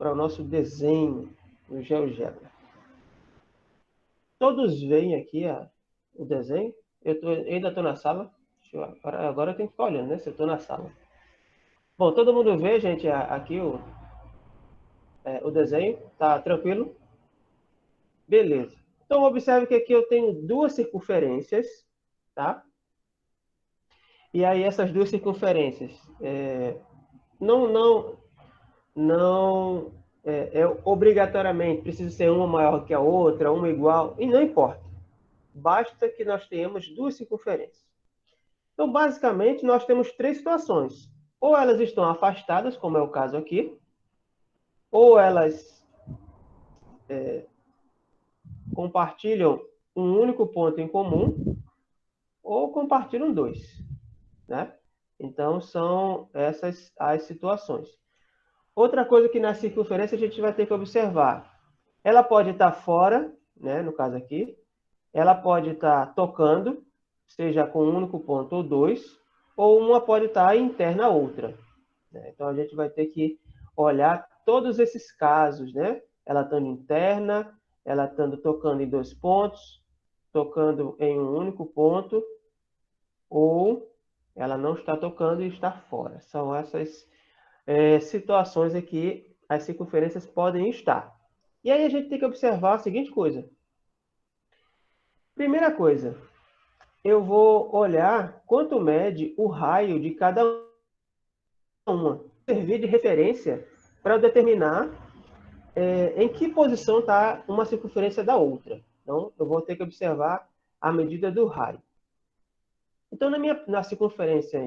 para o nosso desenho no GeoGebra. Todos veem aqui o desenho? Eu ainda estou na sala. Agora eu tenho que ficar olhando, né? Se eu estou na sala. Bom, todo mundo vê, gente, aqui o desenho. Tá tranquilo? Beleza. Então, observe que aqui eu tenho duas circunferências, tá? E aí, essas duas circunferências não obrigatoriamente precisa ser uma maior que a outra, uma igual, e não importa. Basta que nós tenhamos duas circunferências. Então, basicamente, nós temos três situações. Ou elas estão afastadas, como é o caso aqui, ou elas compartilham um único ponto em comum, ou compartilham dois, né? Então, são essas as situações. Outra coisa que na circunferência a gente vai ter que observar. Ela pode estar fora, né, no caso aqui. Ela pode estar tocando, seja com um único ponto ou dois, ou uma pode estar interna à outra. Então, a gente vai ter que olhar todos esses casos, né? Ela estando interna, ela estando tocando em dois pontos, tocando em um único ponto, ou ela não está tocando e está fora. São essas situações aqui as circunferências podem estar. E aí a gente tem que observar a seguinte coisa. Primeira coisa, eu vou olhar quanto mede o raio de cada uma. Servir de referência para eu determinar em que posição está uma circunferência da outra. Então, eu vou ter que observar a medida do raio. Então, na circunferência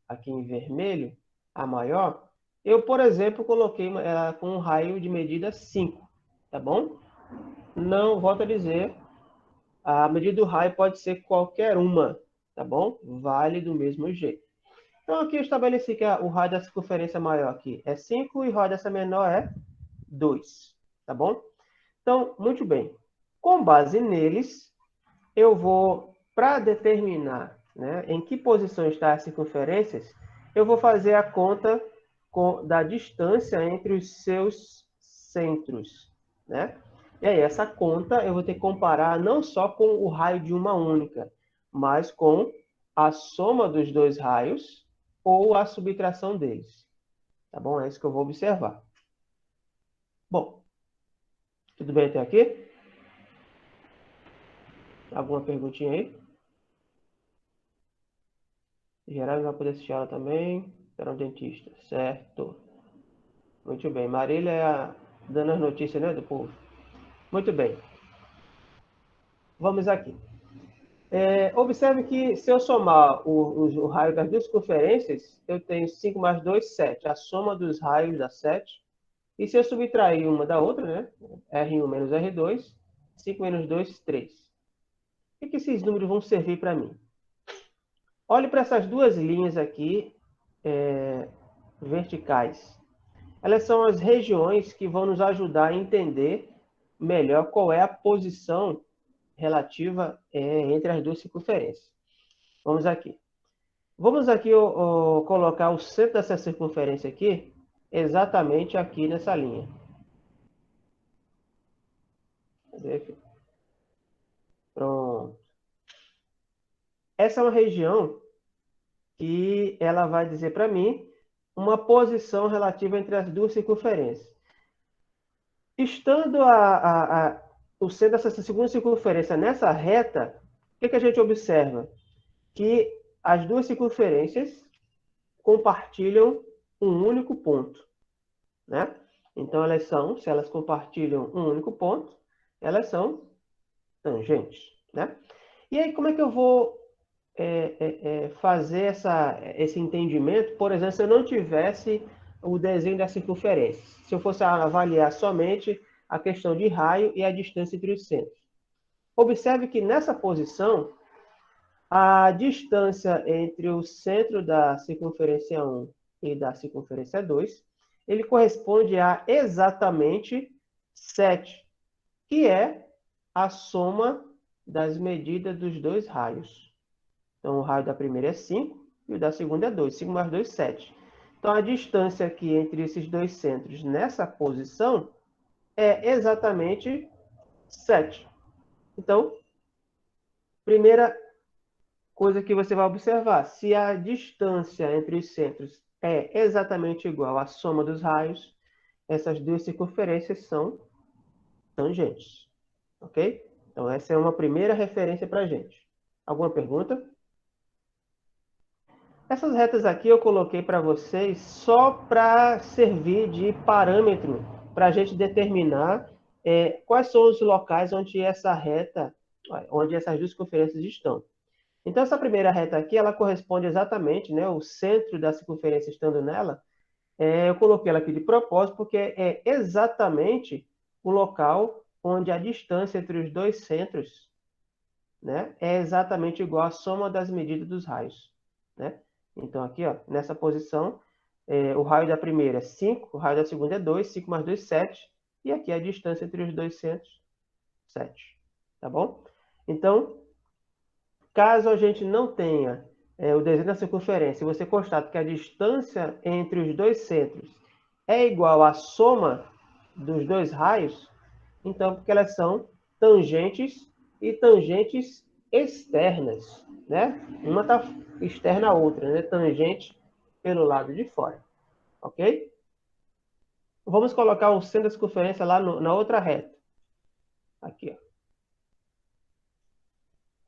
aqui em vermelho, a maior, eu, por exemplo, coloquei ela com um raio de medida 5, tá bom? Não, volto a dizer, a medida do raio pode ser qualquer uma, tá bom? Vale do mesmo jeito. Então, aqui eu estabeleci que o raio da circunferência maior aqui é 5 e o raio dessa menor é 2, tá bom? Então, muito bem. Com base neles, eu vou, para determinar, né, em que posição estão as circunferências, eu vou fazer a conta da distância entre os seus centros, né? E aí, essa conta eu vou ter que comparar não só com o raio de uma única, mas com a soma dos dois raios ou a subtração deles. Tá bom? É isso que eu vou observar. Bom, tudo bem até aqui? Alguma perguntinha aí? Geraldo vai poder assistir aula também. Será um dentista. Certo. Muito bem. Marília é dando as notícias, né, do povo. Muito bem. Vamos aqui. Observe que se eu somar o raio das duas circunferências, eu tenho 5 mais 2, 7. A soma dos raios dá 7. E se eu subtrair uma da outra, né? R1 menos R2, 5 menos 2, 3. O que esses números vão servir para mim? Olhe para essas duas linhas aqui, verticais. Elas são as regiões que vão nos ajudar a entender melhor qual é a posição relativa entre as duas circunferências. Vamos aqui. Vamos aqui colocar o centro dessa circunferência aqui, exatamente aqui nessa linha. Pronto. Essa é uma região que ela vai dizer para mim uma posição relativa entre as duas circunferências. Estando o centro dessa segunda circunferência nessa reta, o que a gente observa? Que as duas circunferências compartilham um único ponto, né? Então, se elas compartilham um único ponto, elas são tangentes, né? E aí, como é que eu vou fazer esse entendimento, por exemplo, se eu não tivesse o desenho da circunferência, se eu fosse avaliar somente a questão de raio e a distância entre os centros. Observe que nessa posição, a distância entre o centro da circunferência 1 e da circunferência 2, ele corresponde a exatamente 7, que é a soma das medidas dos dois raios. Então, o raio da primeira é 5 e o da segunda é 2. 5 mais 2, 7. Então, a distância aqui entre esses dois centros nessa posição é exatamente 7. Então, primeira coisa que você vai observar, se a distância entre os centros é exatamente igual à soma dos raios, essas duas circunferências são tangentes, ok? Então, essa é uma primeira referência para a gente. Alguma pergunta? Essas retas aqui eu coloquei para vocês só para servir de parâmetro para a gente determinar quais são os locais onde essa reta, onde essas duas circunferências estão. Então, essa primeira reta aqui, ela corresponde exatamente, né, o centro da circunferência estando nela, eu coloquei ela aqui de propósito, porque é exatamente o local onde a distância entre os dois centros, né, é exatamente igual à soma das medidas dos raios, né? Então, aqui, ó, nessa posição, o raio da primeira é 5, o raio da segunda é 2, 5 mais 2, 7, e aqui a distância entre os dois centros, 7, tá bom? Então, caso a gente não tenha o desenho da circunferência, e você constate que a distância entre os dois centros é igual à soma dos dois raios, então, porque elas são tangentes e tangentes externas, né? Uma está externa à outra, né? Tangente pelo lado de fora, ok? Vamos colocar o centro da circunferência lá na outra reta. Aqui, ó.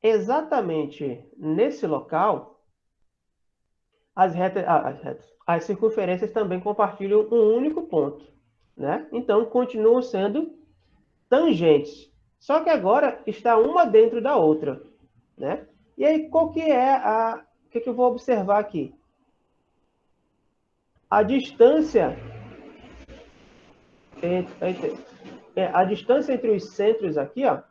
Exatamente nesse local, as circunferências também compartilham um único ponto, né? Então, continuam sendo tangentes. Só que agora está uma dentro da outra, né? E aí, qual que é o que eu vou observar aqui? A distância entre os centros aqui, ó,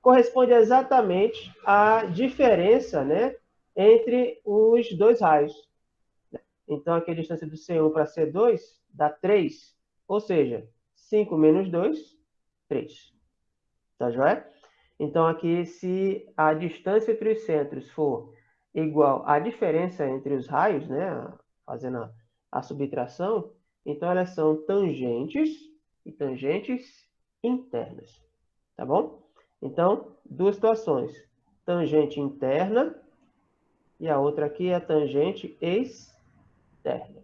corresponde exatamente à diferença, né, entre os dois raios. Então, aqui a distância do C1 para C2 dá 3, ou seja, 5 menos 2, 3. Tá joia? Então, aqui, se a distância entre os centros for igual à diferença entre os raios, né, fazendo a subtração, então elas são tangentes e tangentes internas. Tá bom? Então, duas situações. Tangente interna e a outra aqui é a tangente externa.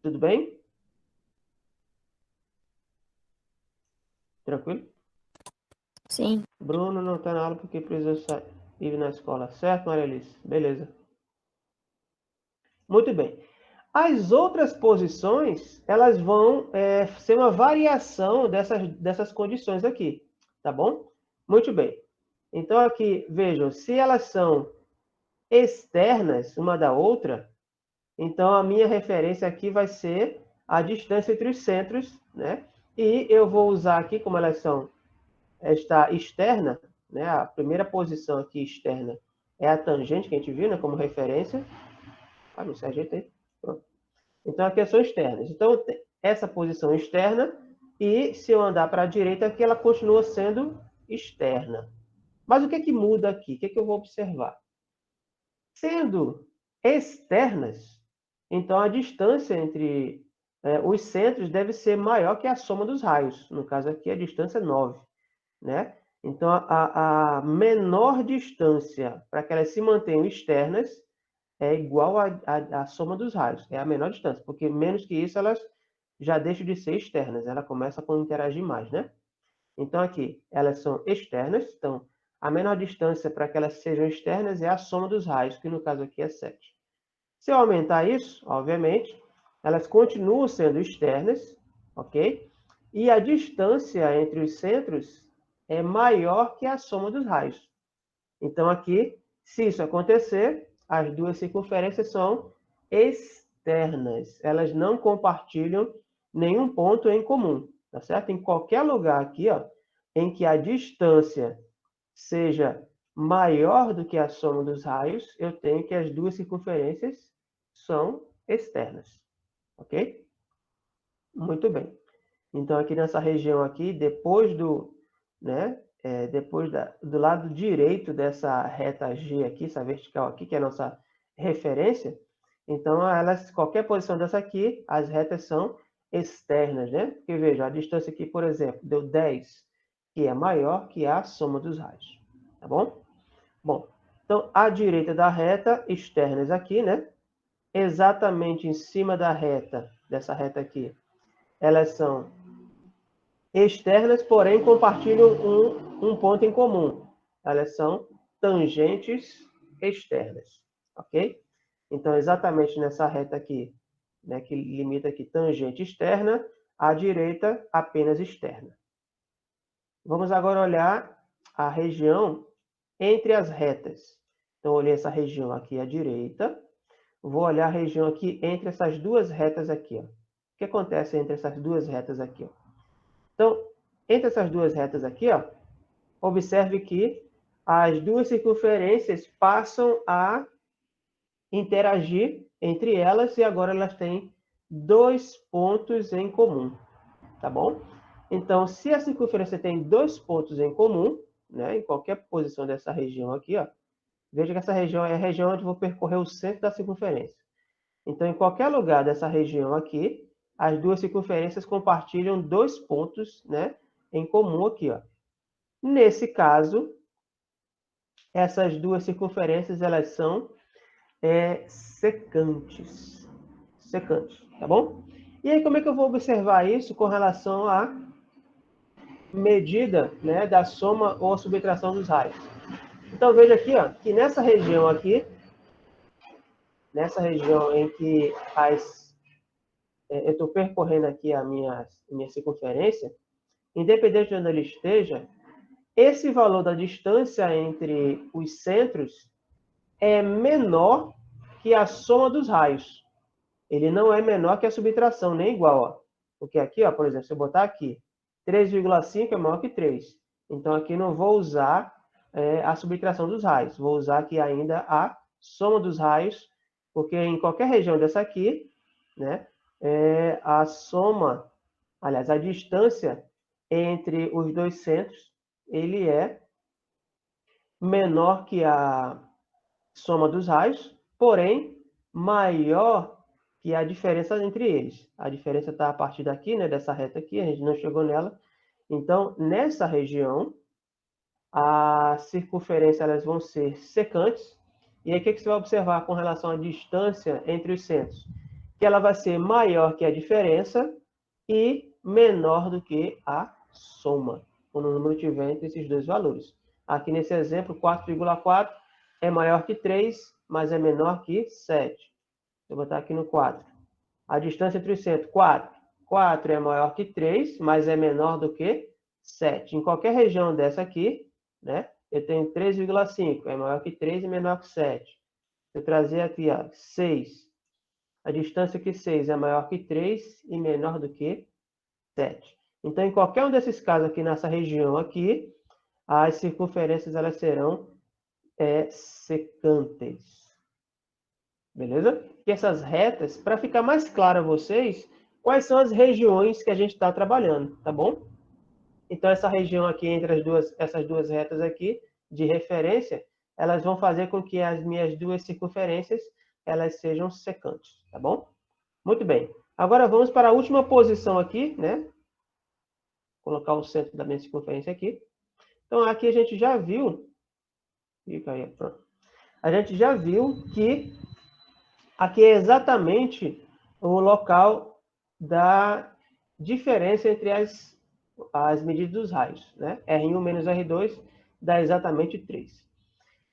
Tudo bem? Tranquilo? Sim. Bruno não está na aula porque precisa ir na escola. Certo, Maria Alice? Beleza. Muito bem. As outras posições, elas vão ser uma variação dessas condições aqui. Tá bom? Muito bem. Então, aqui, vejam, se elas são externas uma da outra, então a minha referência aqui vai ser a distância entre os centros, né? E eu vou usar aqui, como elas são esta externa, né? A primeira posição aqui externa é a tangente que a gente viu, né? Como referência. Ah, não se ajeita aí. Pronto. Então aqui são externas. Então essa posição externa, e se eu andar para a direita aqui, ela continua sendo externa. Mas o que é que muda aqui? O que é que eu vou observar? Sendo externas, então a distância entre os centros deve ser maior que a soma dos raios. No caso aqui, a distância é 9. Né? Então, a menor distância para que elas se mantenham externas é igual à soma dos raios. É a menor distância, porque menos que isso elas já deixam de ser externas. Ela começa a interagir mais, né? Então, aqui, elas são externas. Então, a menor distância para que elas sejam externas é a soma dos raios, que no caso aqui é 7. Se eu aumentar isso, obviamente, elas continuam sendo externas, ok? E a distância entre os centros é maior que a soma dos raios. Então, aqui, se isso acontecer, as duas circunferências são externas. Elas não compartilham nenhum ponto em comum, tá certo? Em qualquer lugar aqui, ó, em que a distância seja maior do que a soma dos raios, eu tenho que as duas circunferências são externas, ok? Muito bem. Então, aqui nessa região aqui, depois do lado direito dessa reta G aqui, essa vertical aqui, que é a nossa referência, Então, qualquer posição dessa aqui, as retas são externas, né? Porque, veja, a distância aqui, por exemplo, deu 10, que é maior que a soma dos raios. Tá bom? Bom, então, à direita da reta, externas aqui, né? Exatamente em cima da reta, dessa reta aqui, elas são externas, porém compartilham um ponto em comum. Elas são tangentes externas, ok? Então, exatamente nessa reta aqui, né, que limita aqui tangente externa, à direita apenas externa. Vamos agora olhar a região entre as retas. Então, olhei essa região aqui à direita, vou olhar a região aqui entre essas duas retas aqui. Ó. O que acontece entre essas duas retas aqui? Ó? Então, entre essas duas retas aqui, ó, observe que as duas circunferências passam a interagir entre elas e agora elas têm 2 pontos em comum, tá bom? Então, se a circunferência tem 2 pontos em comum, né, em qualquer posição dessa região aqui, ó, veja que essa região é a região onde eu vou percorrer o centro da circunferência. Então, em qualquer lugar dessa região aqui, as duas circunferências compartilham 2 pontos, né, em comum aqui, ó. Nesse caso, essas duas circunferências elas são secantes. Secantes, tá bom? E aí, como é que eu vou observar isso com relação à medida, né, da soma ou subtração dos raios? Então, veja aqui, ó, que nessa região aqui, nessa região em que eu estou percorrendo aqui a minha circunferência, independente de onde ele esteja, esse valor da distância entre os centros é menor que a soma dos raios. Ele não é menor que a subtração, nem igual. Ó. Porque aqui, ó, por exemplo, se eu botar aqui, 3,5 é maior que 3. Então, aqui não vou usar a subtração dos raios. Vou usar aqui ainda a soma dos raios, porque em qualquer região dessa aqui, né, a soma, aliás, a distância entre os dois centros, ele é menor que a soma dos raios, porém maior que a diferença entre eles. A diferença está a partir daqui, né, dessa reta aqui, a gente não chegou nela. Então, nessa região, as circunferências elas vão ser secantes. E aí, o que você vai observar com relação à distância entre os centros? Que ela vai ser maior que a diferença e menor do que a soma, quando o número estiver entre esses dois valores. Aqui nesse exemplo, 4,4 é maior que 3, mas é menor que 7. Vou botar aqui no 4. A distância entre os centros, 4. 4 é maior que 3, mas é menor do que 7. Em qualquer região dessa aqui, né, eu tenho 3,5, é maior que 3 e menor que 7. Se eu trazer aqui, ó, 6. A distância aqui, 6, é maior que 3 e menor do que 7. Então, em qualquer um desses casos aqui nessa região aqui, as circunferências elas serão secantes. Beleza? E essas retas, para ficar mais claro a vocês, quais são as regiões que a gente está trabalhando, tá bom? Então, essa região aqui entre essas duas retas aqui, de referência, elas vão fazer com que as minhas duas circunferências elas sejam secantes, tá bom? Muito bem. Agora vamos para a última posição aqui, né? Vou colocar o centro da minha circunferência aqui. Então, aqui a gente já viu... Fica aí, pronto. A gente já viu que aqui é exatamente o local da diferença entre as medidas dos raios. Né? R1 menos R2 dá exatamente 3.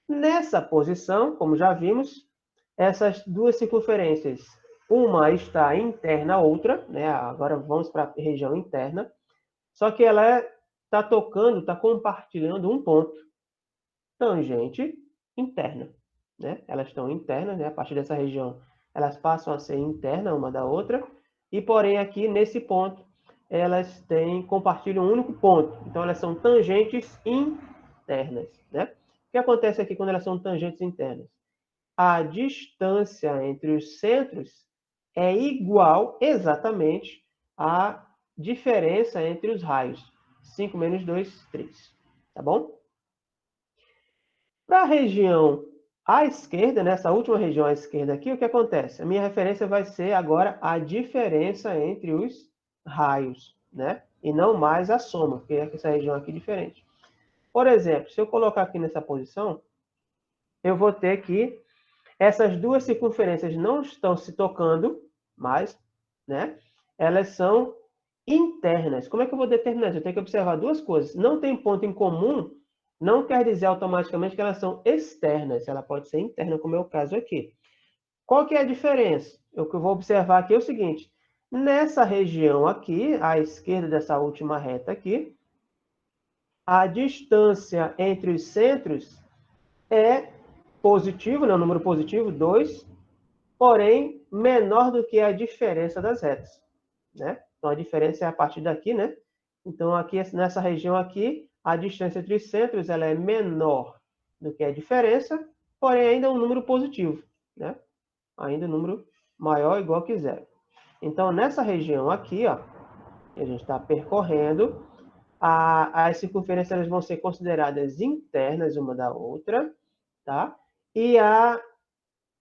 Nessa posição, como já vimos, essas duas circunferências, uma está interna à outra, né? Agora vamos para a região interna, só que ela está tocando, está compartilhando um ponto, tangente interna. Né? Elas estão internas, né? A partir dessa região, elas passam a ser internas uma da outra, e porém aqui nesse ponto, elas compartilham um único ponto. Então elas são tangentes internas. Né? O que acontece aqui quando elas são tangentes internas? A distância entre os centros é igual exatamente à diferença entre os raios. 5 menos 2, 3. Tá bom? Para a região À esquerda, nessa última região à esquerda aqui, o que acontece? A minha referência vai ser agora a diferença entre os raios, né? E não mais a soma, porque essa região aqui é diferente. Por exemplo, se eu colocar aqui nessa posição, eu vou ter que essas duas circunferências não estão se tocando mais, né? Elas são internas. Como é que eu vou determinar isso? Eu tenho que observar duas coisas. Não tem ponto em comum, não quer dizer automaticamente que elas são externas. Ela pode ser interna, como é o caso aqui. Qual que é a diferença? O que eu vou observar aqui é o seguinte. Nessa região aqui, à esquerda dessa última reta aqui, a distância entre os centros é positivo, né? Um número positivo, 2, porém menor do que a diferença das retas, né? Então a diferença é a partir daqui, né? Então aqui nessa região aqui, a distância entre os centros ela é menor do que a diferença, porém ainda é um número positivo, né? Ainda um número maior ou igual que zero. Então nessa região aqui, ó, que a gente está percorrendo, as circunferências elas vão ser consideradas internas uma da outra, tá? E a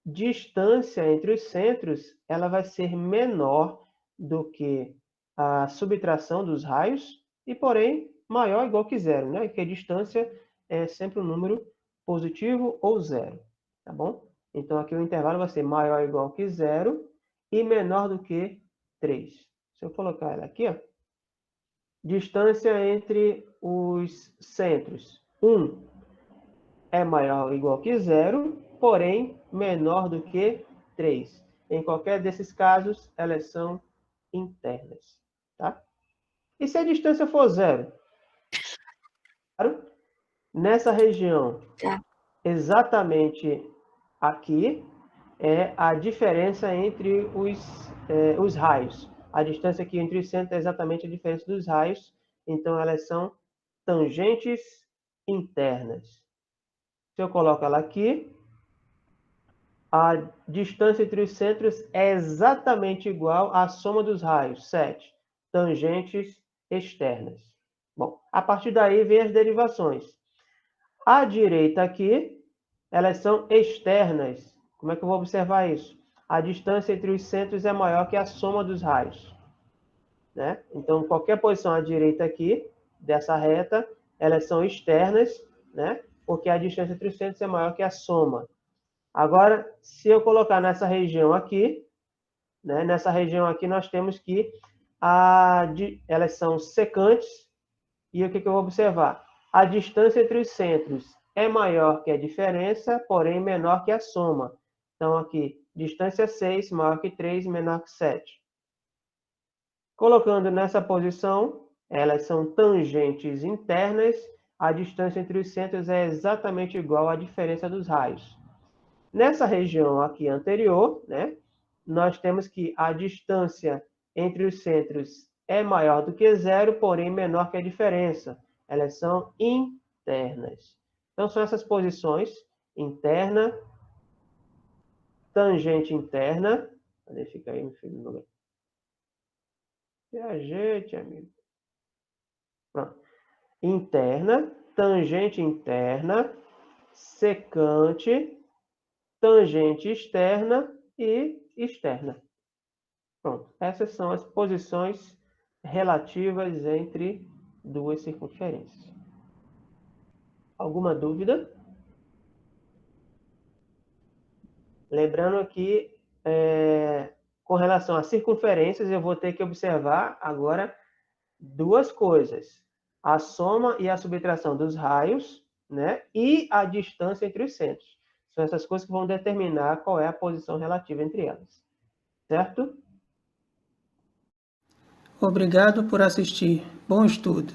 distância entre os centros ela vai ser menor do que a subtração dos raios e, porém, maior ou igual que zero, né? Que a distância é sempre um número positivo ou zero, tá bom? Então, aqui o intervalo vai ser maior ou igual que zero e menor do que 3. Se eu colocar ela aqui, ó, distância entre os centros. 1 é maior ou igual que zero, porém menor do que 3. Em qualquer desses casos, elas são internas. Tá? E se a distância for zero? Claro, nessa região, Tá. exatamente aqui, é a diferença entre os raios. A distância aqui entre os centros é exatamente a diferença dos raios, então elas são tangentes internas. Se eu coloco ela aqui, a distância entre os centros é exatamente igual à soma dos raios, 7, tangentes externas. Bom, a partir daí vem as derivações. À direita aqui, elas são externas. Como é que eu vou observar isso? A distância entre os centros é maior que a soma dos raios, né? Então, qualquer posição à direita aqui, dessa reta, elas são externas, né? Porque a distância entre os centros é maior que a soma. Agora, se eu colocar nessa região aqui, né, nessa região aqui nós temos que elas são secantes, e o que eu vou observar? A distância entre os centros é maior que a diferença, porém menor que a soma. Então, aqui, distância 6, maior que 3, menor que 7. Colocando nessa posição, elas são tangentes internas, a distância entre os centros é exatamente igual à diferença dos raios. Nessa região aqui anterior, né, nós temos que a distância entre os centros é maior do que zero, porém menor que a diferença. Elas são internas. Então, são essas posições, interna, tangente interna. Cadê? Fica aí, meu filho. Viajete, amigo. Pronto. Interna, tangente interna, secante, tangente externa e externa. Pronto. Essas são as posições relativas entre duas circunferências. Alguma dúvida? Lembrando que, com relação às circunferências, eu vou ter que observar agora duas coisas. A soma e a subtração dos raios, né? E a distância entre os centros. São essas coisas que vão determinar qual é a posição relativa entre elas. Certo? Obrigado por assistir. Bom estudo!